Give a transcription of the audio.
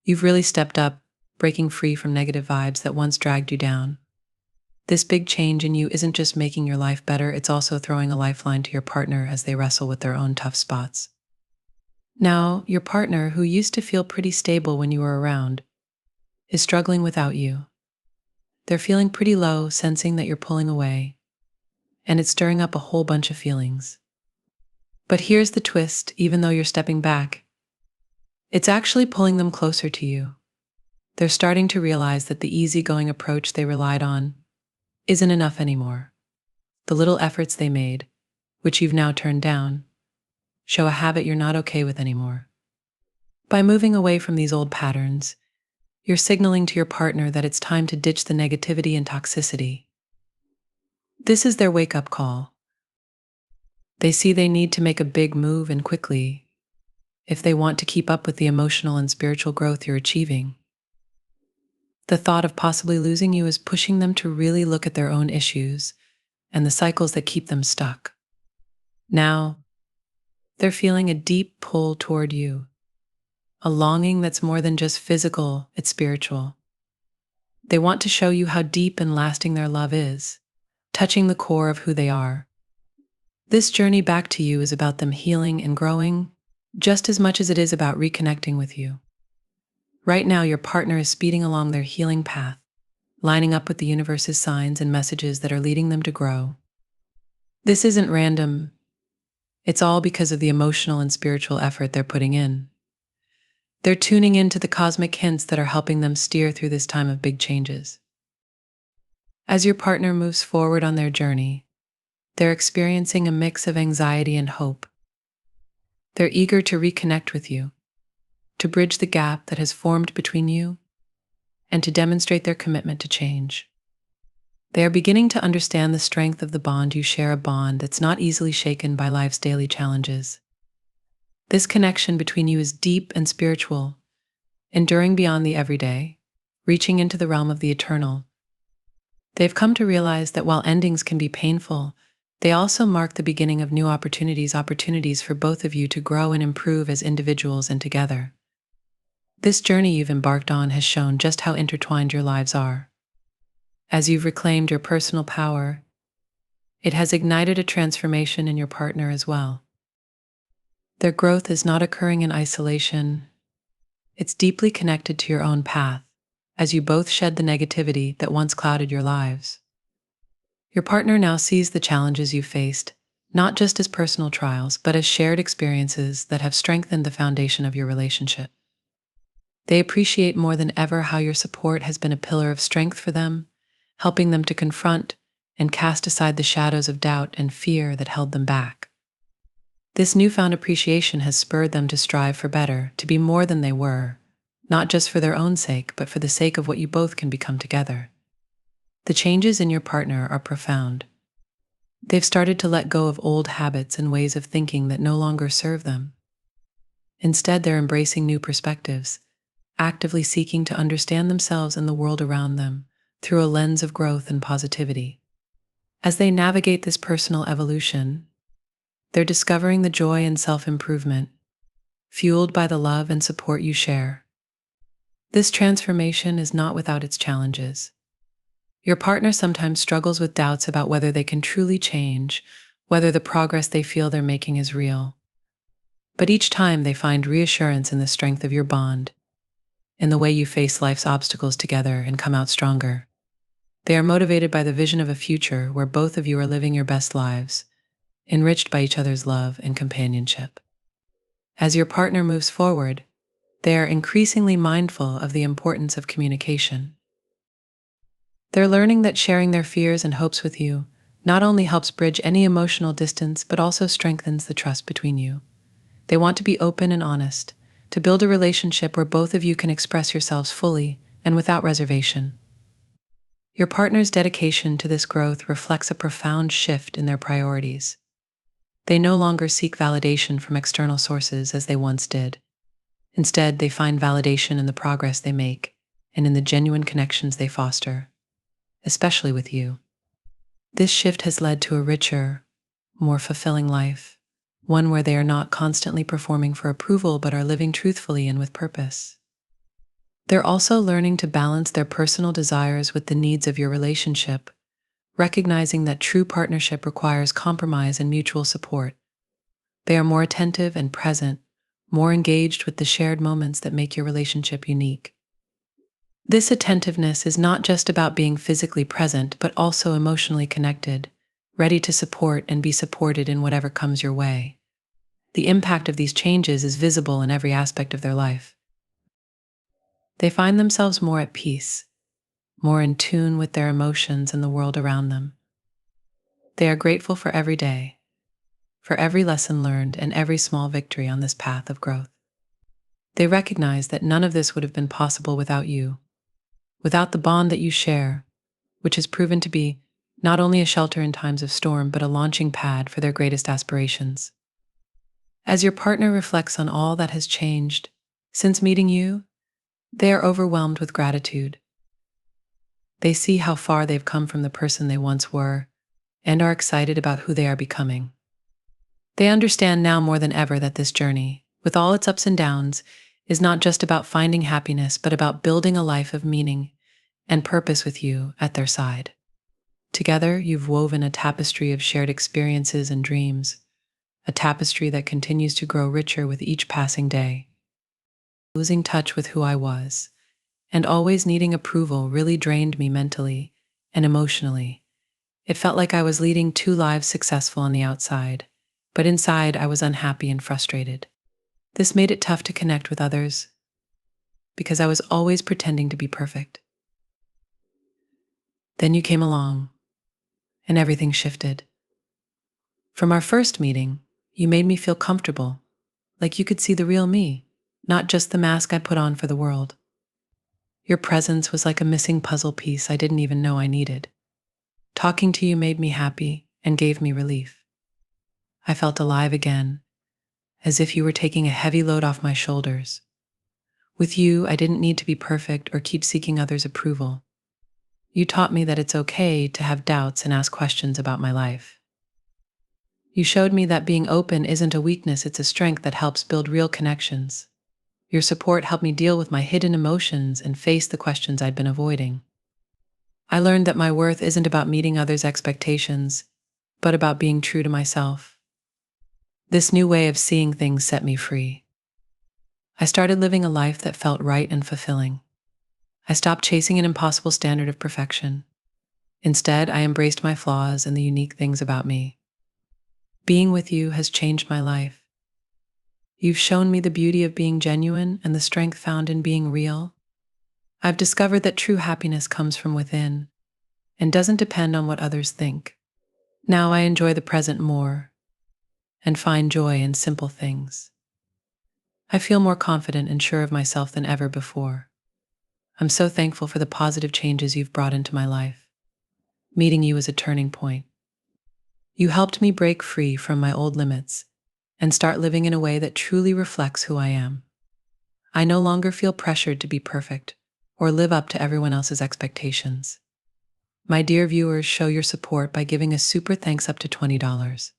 You've really stepped up, breaking free from negative vibes that once dragged you down. This big change in you isn't just making your life better, it's also throwing a lifeline to your partner as they wrestle with their own tough spots. Now, your partner, who used to feel pretty stable when you were around, is struggling without you. They're feeling pretty low, sensing that you're pulling away, and it's stirring up a whole bunch of feelings. But here's the twist: even though you're stepping back, it's actually pulling them closer to you. They're starting to realize that the easygoing approach they relied on isn't enough anymore. The little efforts they made, which you've now turned down, show a habit you're not okay with anymore. By moving away from these old patterns, you're signaling to your partner that it's time to ditch the negativity and toxicity. This is their wake-up call. They see they need to make a big move, and quickly, if they want to keep up with the emotional and spiritual growth you're achieving. The thought of possibly losing you is pushing them to really look at their own issues and the cycles that keep them stuck. Now, they're feeling a deep pull toward you, a longing that's more than just physical, it's spiritual. They want to show you how deep and lasting their love is, touching the core of who they are. This journey back to you is about them healing and growing, just as much as it is about reconnecting with you. Right now, your partner is speeding along their healing path, lining up with the universe's signs and messages that are leading them to grow. This isn't random. It's all because of the emotional and spiritual effort they're putting in. They're tuning into the cosmic hints that are helping them steer through this time of big changes. As your partner moves forward on their journey, they're experiencing a mix of anxiety and hope. They're eager to reconnect with you, to bridge the gap that has formed between you, and to demonstrate their commitment to change. They are beginning to understand the strength of the bond you share, a bond that's not easily shaken by life's daily challenges. This connection between you is deep and spiritual, enduring beyond the everyday, reaching into the realm of the eternal. They've come to realize that while endings can be painful, they also mark the beginning of new opportunities for both of you to grow and improve as individuals and together. This journey you've embarked on has shown just how intertwined your lives are. As you've reclaimed your personal power, it has ignited a transformation in your partner as well. Their growth is not occurring in isolation. It's deeply connected to your own path, as you both shed the negativity that once clouded your lives. Your partner now sees the challenges you faced, not just as personal trials, but as shared experiences that have strengthened the foundation of your relationship. They appreciate more than ever how your support has been a pillar of strength for them, helping them to confront and cast aside the shadows of doubt and fear that held them back. This newfound appreciation has spurred them to strive for better, to be more than they were, not just for their own sake, but for the sake of what you both can become together. The changes in your partner are profound. They've started to let go of old habits and ways of thinking that no longer serve them. Instead, they're embracing new perspectives, actively seeking to understand themselves and the world around them through a lens of growth and positivity. As they navigate this personal evolution, they're discovering the joy in self-improvement, fueled by the love and support you share. This transformation is not without its challenges. Your partner sometimes struggles with doubts about whether they can truly change, whether the progress they feel they're making is real. But each time they find reassurance in the strength of your bond, in the way you face life's obstacles together and come out stronger. They are motivated by the vision of a future where both of you are living your best lives, enriched by each other's love and companionship. As your partner moves forward, they are increasingly mindful of the importance of communication. They're learning that sharing their fears and hopes with you not only helps bridge any emotional distance, but also strengthens the trust between you. They want to be open and honest, to build a relationship where both of you can express yourselves fully and without reservation. Your partner's dedication to this growth reflects a profound shift in their priorities. They no longer seek validation from external sources as they once did. Instead, they find validation in the progress they make and in the genuine connections they foster, especially with you. This shift has led to a richer, more fulfilling life, one where they are not constantly performing for approval but are living truthfully and with purpose. They're also learning to balance their personal desires with the needs of your relationship, recognizing that true partnership requires compromise and mutual support. They are more attentive and present, more engaged with the shared moments that make your relationship unique. This attentiveness is not just about being physically present, but also emotionally connected, ready to support and be supported in whatever comes your way. The impact of these changes is visible in every aspect of their life. They find themselves more at peace, more in tune with their emotions and the world around them. They are grateful for every day, for every lesson learned, and every small victory on this path of growth. They recognize that none of this would have been possible without you, without the bond that you share, which has proven to be not only a shelter in times of storm, but a launching pad for their greatest aspirations. As your partner reflects on all that has changed since meeting you, they are overwhelmed with gratitude. They see how far they've come from the person they once were and are excited about who they are becoming. They understand now more than ever that this journey, with all its ups and downs, is not just about finding happiness, but about building a life of meaning and purpose with you at their side. Together, you've woven a tapestry of shared experiences and dreams, a tapestry that continues to grow richer with each passing day. Losing touch with who I was, and always needing approval really drained me mentally and emotionally. It felt like I was leading two lives successful on the outside, but inside I was unhappy and frustrated. This made it tough to connect with others because I was always pretending to be perfect. Then you came along, and everything shifted. From our first meeting, you made me feel comfortable, like you could see the real me, not just the mask I put on for the world. Your presence was like a missing puzzle piece I didn't even know I needed. Talking to you made me happy and gave me relief. I felt alive again, as if you were taking a heavy load off my shoulders. With you, I didn't need to be perfect or keep seeking others' approval. You taught me that it's okay to have doubts and ask questions about my life. You showed me that being open isn't a weakness, it's a strength that helps build real connections. Your support helped me deal with my hidden emotions and face the questions I'd been avoiding. I learned that my worth isn't about meeting others' expectations, but about being true to myself. This new way of seeing things set me free. I started living a life that felt right and fulfilling. I stopped chasing an impossible standard of perfection. Instead, I embraced my flaws and the unique things about me. Being with you has changed my life. You've shown me the beauty of being genuine and the strength found in being real. I've discovered that true happiness comes from within and doesn't depend on what others think. Now I enjoy the present more and find joy in simple things. I feel more confident and sure of myself than ever before. I'm so thankful for the positive changes you've brought into my life. Meeting you is a turning point. You helped me break free from my old limits and start living in a way that truly reflects who I am. I no longer feel pressured to be perfect or live up to everyone else's expectations. My dear viewers, show your support by giving a super thanks up to $20.